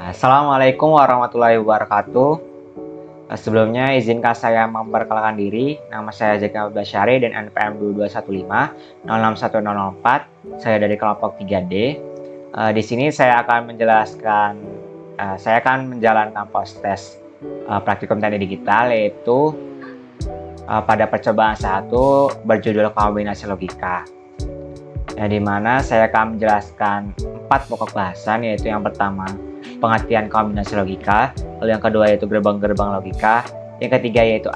Assalamualaikum warahmatullahi wabarakatuh. Sebelumnya izinkan saya memperkenalkan diri. Nama saya Zeki Basyari dan NPM 2215 Saya dari kelompok 3D. Di sini saya akan menjalankan post-test praktikum teknik digital, yaitu pada percobaan 1 berjudul kombinasi logika. Di mana saya akan menjelaskan 4 pokok bahasan, yaitu yang pertama pengertian kombinasi logika, lalu yang kedua yaitu gerbang-gerbang logika, yang ketiga yaitu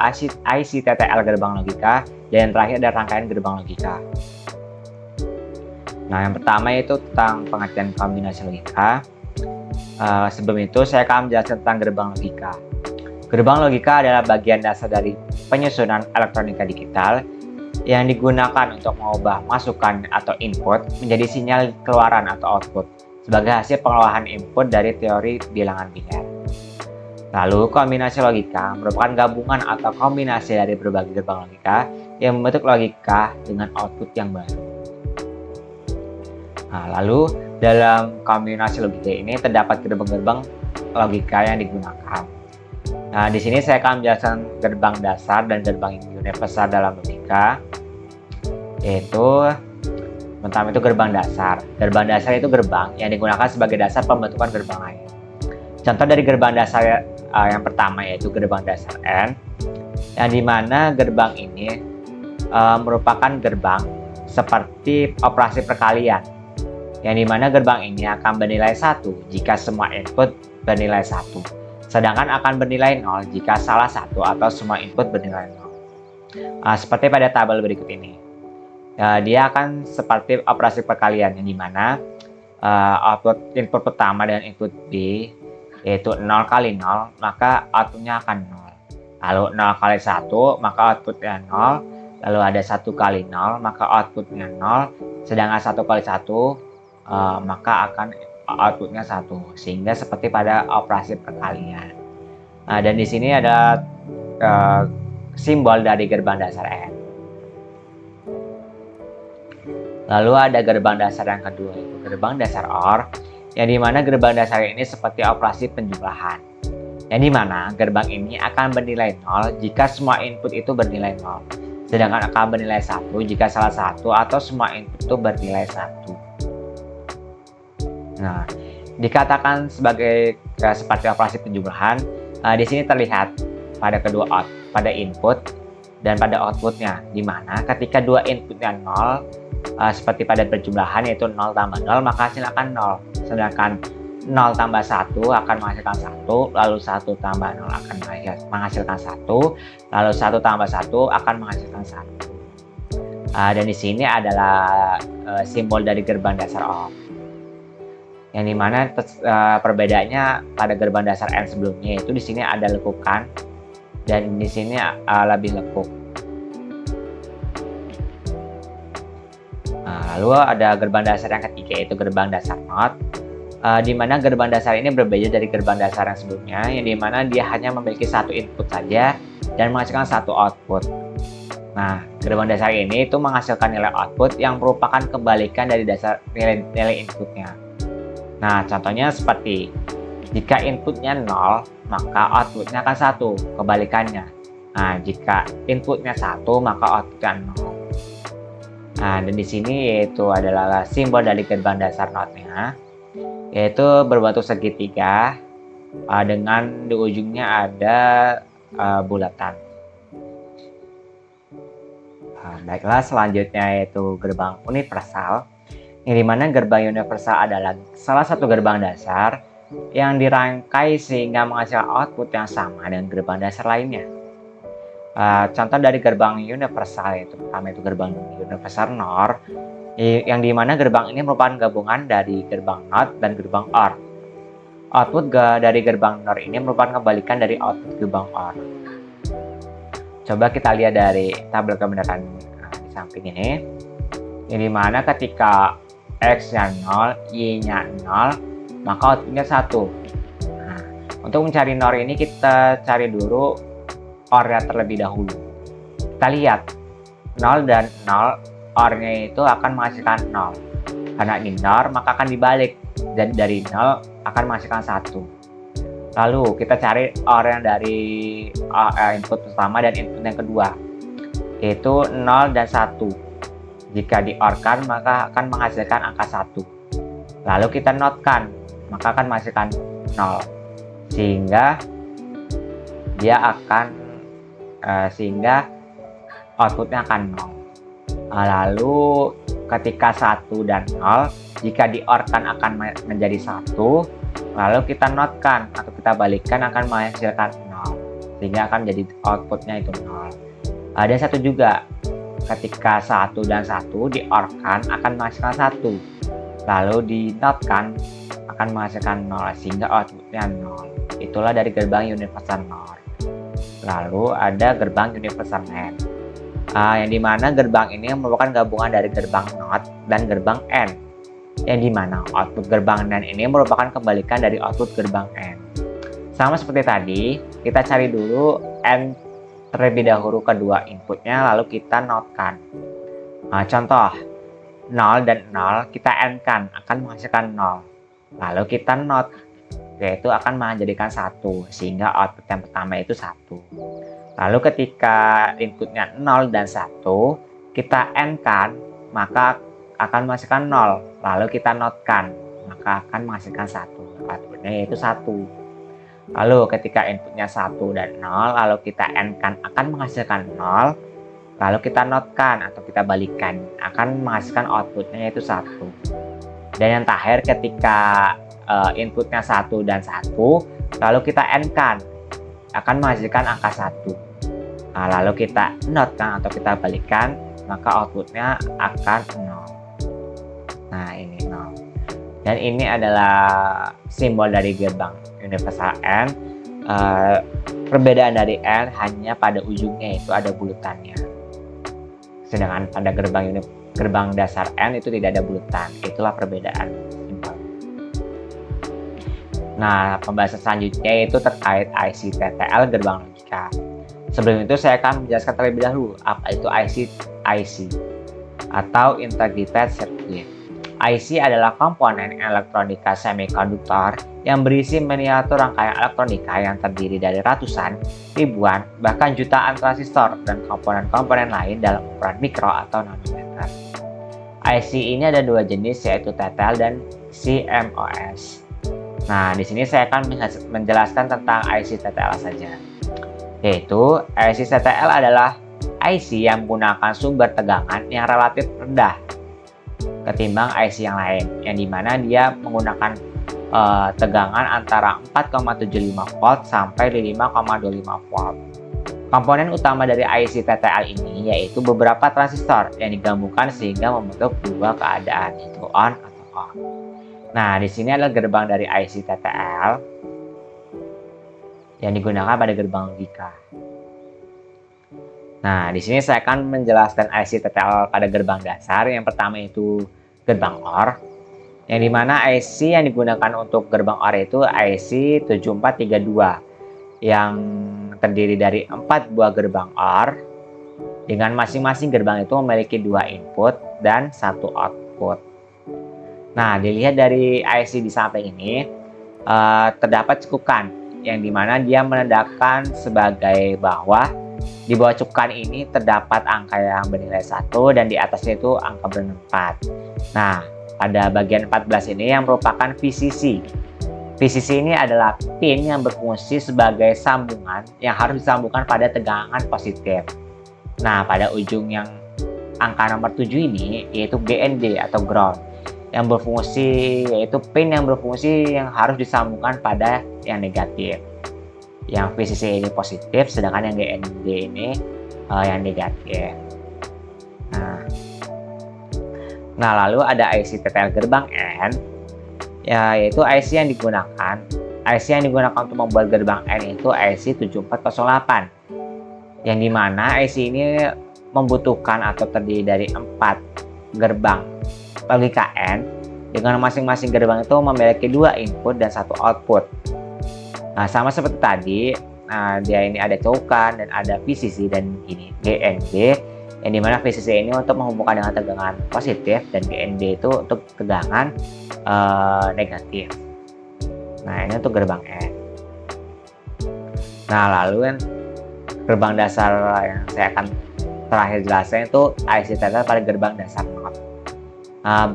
ICTTL gerbang logika, dan yang terakhir ada rangkaian gerbang logika. Nah, yang pertama yaitu tentang pengertian kombinasi logika. Sebelum itu saya akan menjelaskan tentang gerbang logika. Gerbang logika adalah bagian dasar dari penyusunan elektronika digital yang digunakan untuk mengubah masukan atau input menjadi sinyal keluaran atau output sebagai hasil pengolahan input dari teori bilangan biner. Lalu, kombinasi logika merupakan gabungan atau kombinasi dari berbagai gerbang logika yang membentuk logika dengan output yang baru. Lalu, dalam kombinasi logika ini terdapat gerbang-gerbang logika yang digunakan. Di sini saya akan menjelaskan gerbang dasar dan gerbang universal dalam logika, yaitu pertama itu gerbang dasar. Gerbang dasar itu gerbang yang digunakan sebagai dasar pembentukan gerbang lain. Contoh dari gerbang dasar yang pertama yaitu gerbang dasar N, yang dimana gerbang ini merupakan gerbang seperti operasi perkalian, yang dimana gerbang ini akan bernilai 1 jika semua input bernilai 1. Sedangkan akan bernilai 0 jika salah satu atau semua input bernilai 0. Seperti pada tabel berikut ini. Dia akan seperti operasi perkalian yang dimana output input pertama dengan input B yaitu 0 kali 0, maka outputnya akan 0. Lalu 0 kali 1, maka outputnya 0. Lalu ada 1 kali 0, maka outputnya 0. Sedangkan 1 kali 1, maka akan outputnya 1, sehingga seperti pada operasi perkalian. Dan di sini ada simbol dari gerbang dasar N. Lalu ada gerbang dasar yang kedua, yaitu gerbang dasar OR, yang dimana gerbang dasar ini seperti operasi penjumlahan, yang dimana gerbang ini akan bernilai 0 jika semua input itu bernilai 0, sedangkan akan bernilai 1 jika salah satu atau semua input itu bernilai 1. Nah, dikatakan sebagai seperti operasi penjumlahan, di sini terlihat pada input dan pada outputnya, di mana ketika dua inputnya 0, seperti pada penjumlahan yaitu 0 tambah 0, maka hasil akan 0. Sedangkan 0 tambah 1 akan menghasilkan 1, lalu 1 tambah 0 akan menghasilkan 1, lalu 1 tambah 1 akan menghasilkan 1. Dan di sini adalah simbol dari gerbang dasar OR. Yang dimana perbedaannya pada gerbang dasar N sebelumnya, yaitu di sini ada lekukan dan di sini lebih lekuk. Lalu ada gerbang dasar yang ketiga, yaitu gerbang dasar NOT, di mana gerbang dasar ini berbeda dari gerbang dasar yang sebelumnya, yang dimana dia hanya memiliki satu input saja dan menghasilkan satu output. Nah, gerbang dasar ini itu menghasilkan nilai output yang merupakan kebalikan dari dasar nilai inputnya. Nah, contohnya seperti jika inputnya 0, maka outputnya akan 1, kebalikannya. Nah, jika inputnya 1, maka outputnya 0. Nah, dan di sini yaitu adalah simbol dari gerbang dasar NOT-nya, yaitu berbentuk segitiga dengan di ujungnya ada bulatan. Baiklah, selanjutnya yaitu gerbang universal, yang dimana gerbang universal adalah salah satu gerbang dasar yang dirangkai sehingga menghasilkan output yang sama dengan gerbang dasar lainnya. Contoh dari gerbang universal yaitu pertama itu gerbang universal NOR, yang dimana gerbang ini merupakan gabungan dari gerbang NOT dan gerbang OR. Output dari gerbang NOR ini merupakan kebalikan dari output gerbang OR. Coba kita lihat dari tabel kebenaran di samping ini, yang dimana ketika X-nya 0, Y-nya 0, maka outputnya 1. Nah, untuk mencari NOR ini kita cari dulu OR-nya terlebih dahulu. Kita lihat 0 dan 0, OR-nya itu akan menghasilkan 0. Karena ini NOR, maka akan dibalik. Dan dari 0 akan menghasilkan 1. Lalu kita cari OR yang dari input pertama dan input yang kedua, yaitu 0 dan 1. Jika di-OR-kan maka akan menghasilkan angka 1. Lalu kita NOT-kan, maka akan menghasilkan 0. Sehingga outputnya akan 0. Lalu ketika 1 dan 0, jika di-OR-kan akan menjadi 1. Lalu kita NOT-kan atau kita balikkan akan menghasilkan 0, sehingga akan menjadi outputnya itu 0. Dan 1 juga, ketika 1 dan 1 di-OR-kan akan menghasilkan 1, lalu di NOT-kan akan menghasilkan 0, sehingga outputnya 0. Itulah dari gerbang universal NOR. Lalu ada gerbang universal AND, yang dimana gerbang ini merupakan gabungan dari gerbang NOT dan gerbang AND, yang dimana output gerbang NAND ini merupakan kebalikan dari output gerbang AND. Sama seperti tadi, kita cari dulu AND terlebih dahulu kedua inputnya, lalu kita NOT-kan. Contoh, 0 dan 0 kita AND-kan akan menghasilkan 0. Lalu kita NOT, yaitu akan menjadikan 1, sehingga output yang pertama itu 1. Lalu ketika inputnya 0 dan 1, kita AND-kan, maka akan menghasilkan 0, lalu kita NOT-kan, maka akan menghasilkan 1, outputnya yaitu 1. Lalu ketika inputnya 1 dan 0, lalu kita AND-kan akan menghasilkan 0, lalu kita NOT-kan atau kita balikkan, akan menghasilkan outputnya yaitu 1. Dan yang terakhir ketika inputnya 1 dan 1, lalu kita AND-kan, akan menghasilkan angka 1. Lalu kita NOT-kan atau kita balikkan, maka outputnya akan 0. Nah, ini 0. Dan ini adalah simbol dari gerbang universal AND. Perbedaan dari AND hanya pada ujungnya, itu ada bulutannya. Sedangkan pada gerbang dasar AND itu tidak ada bulutan. Itulah perbedaan simbol. Nah, pembahasan selanjutnya itu terkait IC TTL gerbang logika. Sebelum itu saya akan menjelaskan terlebih dahulu apa itu IC atau Integrated Circuit. IC adalah komponen elektronika semikonduktor yang berisi miniatur rangkaian elektronika yang terdiri dari ratusan, ribuan, bahkan jutaan transistor dan komponen-komponen lain dalam ukuran mikro atau nanometer. IC ini ada dua jenis, yaitu TTL dan CMOS. Nah, di sini saya akan menjelaskan tentang IC TTL saja. Yaitu IC TTL adalah IC yang menggunakan sumber tegangan yang relatif rendah ketimbang IC yang lain, yang dimana dia menggunakan tegangan antara 4,75 volt sampai 5,25 volt. Komponen utama dari IC TTL ini yaitu beberapa transistor yang digabungkan sehingga membentuk dua keadaan, yaitu on atau off. Nah, di sini adalah gerbang dari IC TTL yang digunakan pada gerbang logika. Nah, di sini saya akan menjelaskan IC TTL pada gerbang dasar. Yang pertama itu gerbang OR, yang dimana IC yang digunakan untuk gerbang OR itu IC 7432, yang terdiri dari 4 buah gerbang OR, dengan masing-masing gerbang itu memiliki 2 input dan 1 output. Nah, dilihat dari IC di samping ini, terdapat cekukan, yang dimana dia menandakan sebagai bahwa di bawah cekukan ini terdapat angka yang bernilai 1 dan di atasnya itu angka bernilai 4. Nah, pada bagian 14 ini yang merupakan VCC. VCC ini adalah pin yang berfungsi sebagai sambungan yang harus disambungkan pada tegangan positif. Nah, pada ujung yang angka nomor 7 ini yaitu GND atau ground, yang berfungsi yaitu pin yang berfungsi yang harus disambungkan pada yang negatif. Yang VCC ini positif, sedangkan yang GND ini yang negatif. Nah, lalu ada IC TTL gerbang N, yaitu IC yang digunakan untuk membuat gerbang N itu IC 7408, yang dimana IC ini membutuhkan atau terdiri dari 4 gerbang logika N, dengan masing-masing gerbang itu memiliki 2 input dan 1 output. Nah, sama seperti tadi, dia ini ada cekukan dan ada VCC dan ini GND, yang dimana VCC ini untuk menghubungkan dengan tegangan positif dan GND itu untuk tegangan negatif. Nah, ini untuk gerbang N. Nah, lalu kan gerbang dasar yang saya akan terakhir jelaskan itu IC tester pada gerbang dasar NOT.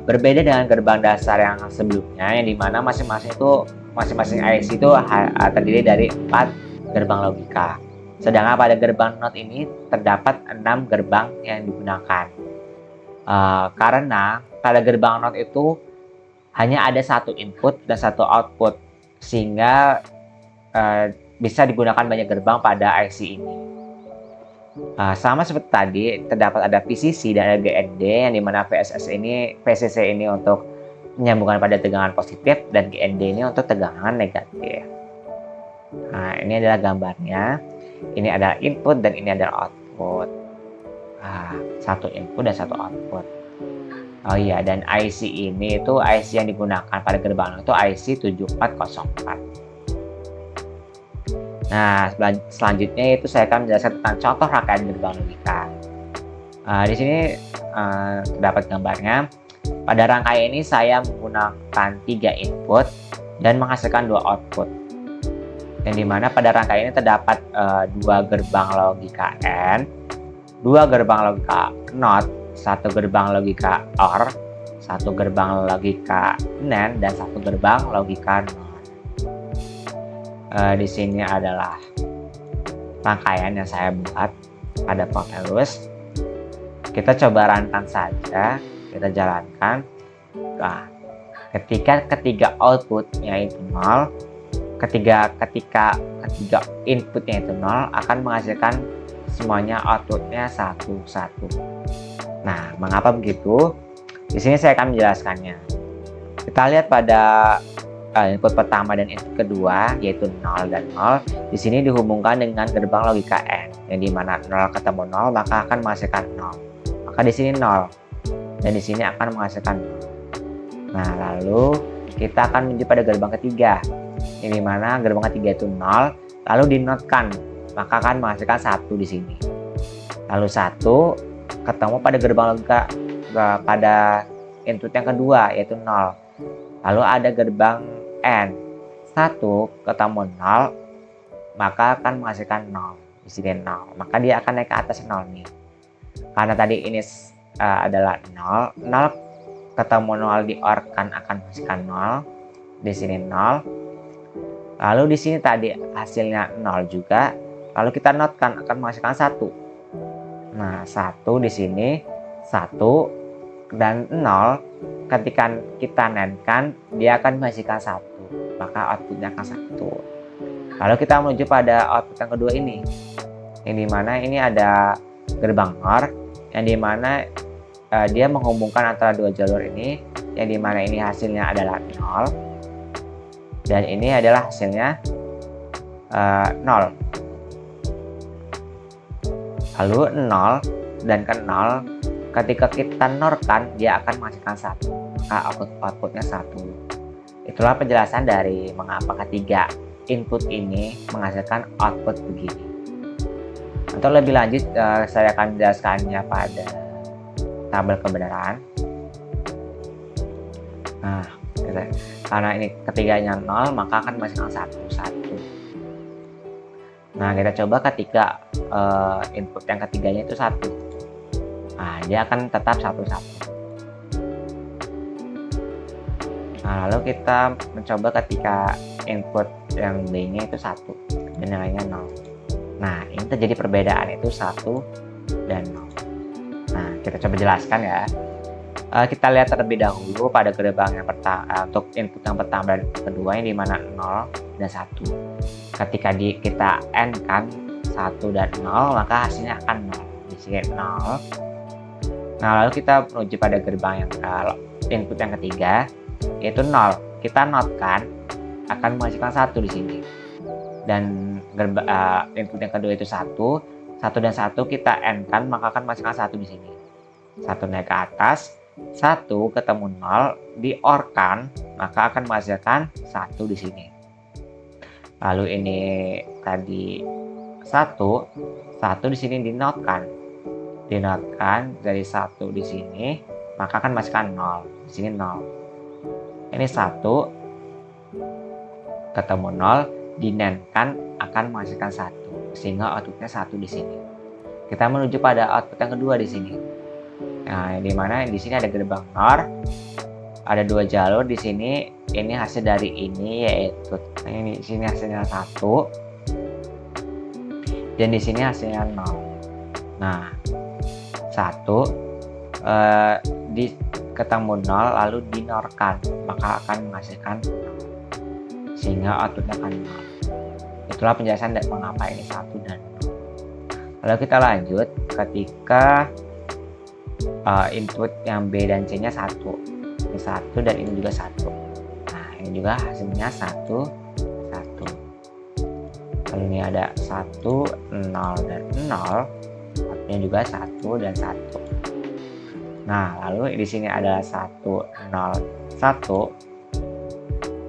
Berbeda dengan gerbang dasar yang sebelumnya, yang dimana masing-masing IC itu terdiri dari 4 gerbang logika. Sedangkan pada gerbang NOT ini terdapat 6 gerbang yang digunakan. Karena pada gerbang NOT itu hanya ada satu input dan satu output, sehingga bisa digunakan banyak gerbang pada IC ini. Sama seperti tadi, terdapat ada VCC dan ada GND, yang dimana VCC ini untuk menyambungkan pada tegangan positif dan GND ini untuk tegangan negatif. Nah, ini adalah gambarnya. Ini adalah input dan ini adalah output. Satu input dan satu output. Oh iya, dan IC ini itu IC yang digunakan pada gerbang itu IC 7404. Nah, selanjutnya itu saya akan menjelaskan tentang contoh rangkaian gerbang logika. Di sini terdapat gambarnya. Pada rangkaian ini saya menggunakan 3 input dan menghasilkan 2 output. Yang dimana pada rangkaian ini terdapat 2 gerbang logika N, 2 gerbang logika NOT, 1 gerbang logika OR, 1 gerbang logika NAND, dan 1 gerbang logika NOR. Di sini adalah rangkaian yang saya buat pada Prometheus. Kita coba rantang saja, kita jalankan. Nah, ketika ketiga outputnya itu 0, ketika inputnya itu 0, akan menghasilkan semuanya outputnya 1, 1. Nah, mengapa begitu? Di sini saya akan menjelaskannya. Kita lihat pada input pertama dan input kedua, yaitu 0 dan 0. Di sini dihubungkan dengan gerbang logika N, yang dimana 0 ketemu 0 maka akan menghasilkan 0. Maka di sini 0 dan di sini akan menghasilkan 0. Nah, lalu kita akan menuju pada gerbang ketiga, yang dimana gerbang ketiga itu 0, lalu dinotkan, maka akan menghasilkan 1 di sini. Lalu 1 ketemu pada gerbang logika pada input yang kedua, yaitu 0. Lalu ada gerbang N, 1 ketemu 0, maka akan menghasilkan 0. Di sini 0, maka dia akan naik ke atas 0 nih. Karena tadi ini adalah 0, 0 ketemu 0 di OR kan akan menghasilkan 0. Di sini 0. Lalu di sini tadi hasilnya 0 juga. Lalu kita notkan akan menghasilkan 1. Nah, 1 di sini, 1 dan 0 ketika kita NAND-kan dia akan menghasilkan 1, maka outputnya akan 1. Lalu kita menuju pada output yang kedua ini, yang dimana ini ada gerbang NOR, yang dimana dia menghubungkan antara 2 jalur ini, yang dimana ini hasilnya adalah 0 dan ini adalah hasilnya 0. Lalu 0 dan ke 0, ketika kita NOR-kan dia akan menghasilkan 1, maka outputnya 1. Itulah penjelasan dari mengapa ketiga input ini menghasilkan output begini. Untuk lebih lanjut, saya akan menjelaskannya pada tabel kebenaran. Nah, karena ini ketiganya 0, maka akan menghasilkan 1, 1. Nah, kita coba ketika input yang ketiganya itu 1. Nah, dia akan tetap 1, 1. Nah, lalu kita mencoba ketika input yang B-nya itu 1 dan yang lainnya 0. Nah, ini terjadi perbedaan itu 1 dan 0. Nah, kita coba jelaskan ya. Kita lihat terlebih dahulu pada gerbang yang pertama, untuk input yang pertama dan kedua, yang dimana 0 dan 1. Ketika kita AND kan 1 dan 0, maka hasilnya akan 0. Di sini 0. Nah, lalu kita menuju pada gerbang yang input yang ketiga, yaitu 0. Kita NOT kan akan menghasilkan 1 di sini. Dan input yang kedua itu 1. 1 dan 1 kita AND kan, maka akan menghasilkan 1 di sini. 1 naik ke atas, 1 ketemu 0 di OR kan, maka akan menghasilkan 1 di sini. Lalu ini tadi 1 di sini dinotkan dari 1 di sini, maka akan menghasilkan 0. Di sini 0. Ini 1 ketemu 0 dinenkan akan menghasilkan 1, sehingga outputnya 1 di sini. Kita menuju pada output yang kedua di sini. Nah, di mana di sini ada gerbang NOR, ada 2 jalur di sini. Ini hasil dari ini yaitu ini di sini hasilnya 1 dan di sini hasilnya 0. Nah, 1 di ketemu 0 lalu dinorkan, maka akan menghasilkan 0, sehingga outputnya akan 0. Itulah penjelasan dan mengapa ini 1 dan 0. Lalu kita lanjut ketika input yang B dan C nya 1. Ini 1 dan ini juga 1. Nah, ini juga hasilnya 1, 1. Lalu ini ada 1, 0 dan 0. Outputnya juga 1 dan 1. Nah, lalu di sini ada 1, 0, 1.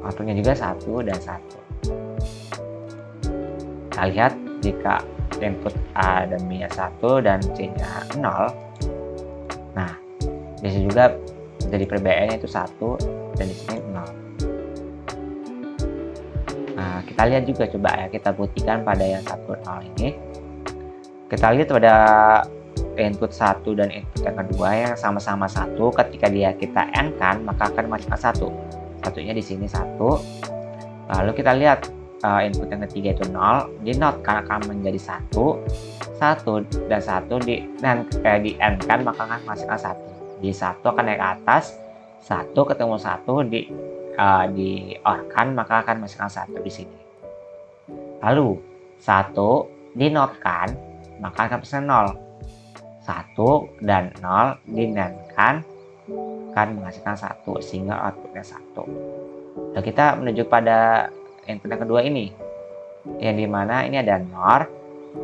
Outputnya juga 1 dan 1. Kita lihat jika input A dan B nya 1 dan C nya 0. Nah, di sini juga jadi perbedaan yaitu 1 dan di sini 0. Nah, kita lihat juga coba ya, kita buktikan pada yang 1, 0 ini. Kita lihat pada input 1 dan input yang kedua yang sama-sama 1, ketika kita AND-kan maka akan menghasilkan 1. Satunya di sini 1. Lalu kita lihat input yang ketiga itu 0, di NOT kan akan menjadi 1, 1 dan 1 di AND-kan maka akan menghasilkan 1. Di 1 akan naik ke atas, 1 ketemu 1 di OR-kan maka akan menghasilkan 1 di sini. Lalu 1 di NOT-kan maka akan menghasilkan 0. 1 dan 0 dinenkan akan menghasilkan 1, sehingga outputnya 1. Lalu kita menuju pada input yang kedua ini, yang dimana ini ada NOR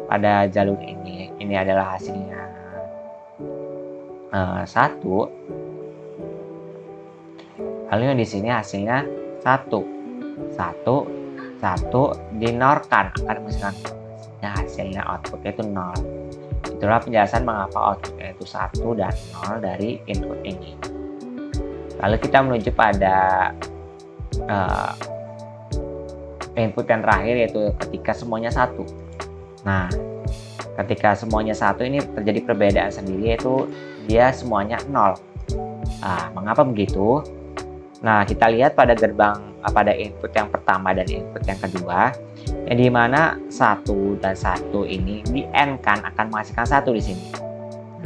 pada jalur ini. Ini adalah hasilnya 1. Lalu yang di sini hasilnya 1, 1, 1 dinorkan akan menghasilkan 0. Nah, hasilnya outputnya itu 0. Itulah penjelasan mengapa outputnya itu 1 dan 0 dari input ini. Lalu kita menuju pada input yang terakhir yaitu ketika semuanya 1. Nah, ketika semuanya 1 ini terjadi perbedaan sendiri yaitu dia semuanya 0. Nah, mengapa begitu? Nah, kita lihat pada pada input yang pertama dan input yang kedua, yang dimana 1 dan 1 ini di AND-kan akan menghasilkan 1 di sini.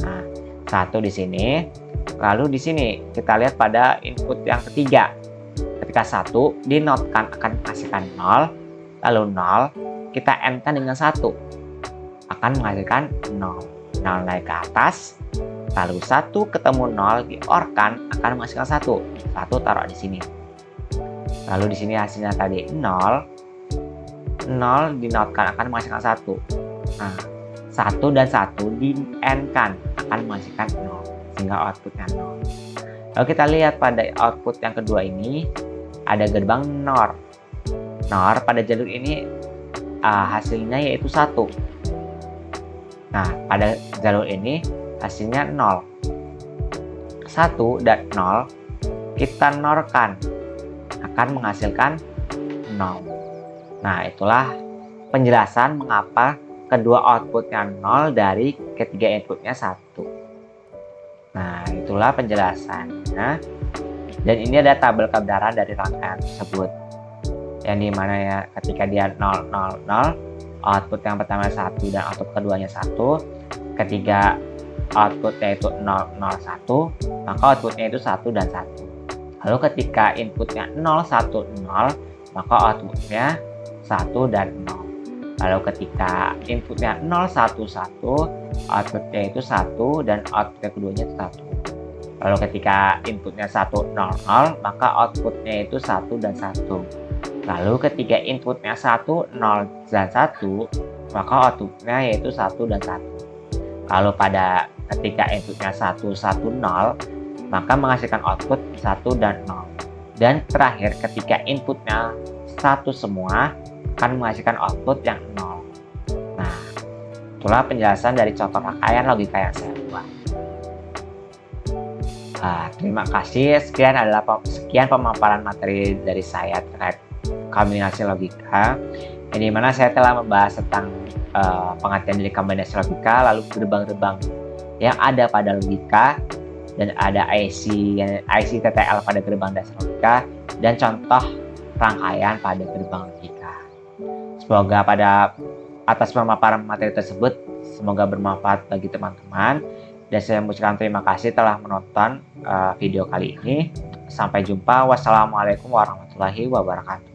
Nah, 1 di sini. Lalu di sini kita lihat pada input yang ketiga. Ketika 1 di NOT-kan akan menghasilkan 0, lalu 0 kita AND-kan dengan 1 akan menghasilkan 0. 0 naik ke atas, lalu 1 ketemu 0 di OR-kan akan menghasilkan 1. 1 taruh di sini. Lalu di sini hasilnya tadi 0. 0 di NOT-kan akan menghasilkan 1. Nah, 1 dan 1 di AND-kan akan menghasilkan 0, sehingga outputnya 0. Lalu kita lihat pada output yang kedua ini ada gerbang NOR. NOR pada jalur ini hasilnya yaitu 1. Nah, pada jalur ini hasilnya 0. 1 dan 0 kita NOR-kan akan menghasilkan 0. Nah, itulah penjelasan mengapa kedua outputnya 0 dari ketiga inputnya 1. Nah, itulah penjelasannya. Dan ini ada tabel kebenaran dari rangkaian tersebut. Yang dimana ya ketika dia 0, 0, 0, output yang pertama 1 dan output keduanya 1. Ketika outputnya itu 0, 0, 1, maka outputnya itu 1 dan 1. Lalu ketika inputnya 0, 1, 0, maka outputnya 1 dan 0. Lalu ketika inputnya 0, 1, 1, outputnya itu 1 dan output keduanya itu 1. Lalu ketika inputnya 1, 0, 0, maka outputnya itu 1 dan 1. Lalu ketika inputnya 1, 0 dan 1, maka outputnya yaitu 1 dan 1. Lalu pada ketika inputnya 1, 1, 0, maka menghasilkan output 1 dan 0. Dan terakhir ketika inputnya 1 semua akan menghasilkan output yang 0. Nah, itulah penjelasan dari contoh rangkaian logika yang saya buat. Terima kasih. Sekian pemaparan materi dari saya terkait kombinasi logika, yang dimana saya telah membahas tentang pengertian dari kombinasi logika, lalu gerbang-gerbang yang ada pada logika, dan ada IC TTL pada gerbang dasar logika, dan contoh rangkaian pada gerbang logika. Semoga atas pemaparan materi tersebut, semoga bermanfaat bagi teman-teman, dan saya mengucapkan terima kasih telah menonton video kali ini. Sampai jumpa. Wassalamualaikum warahmatullahi wabarakatuh.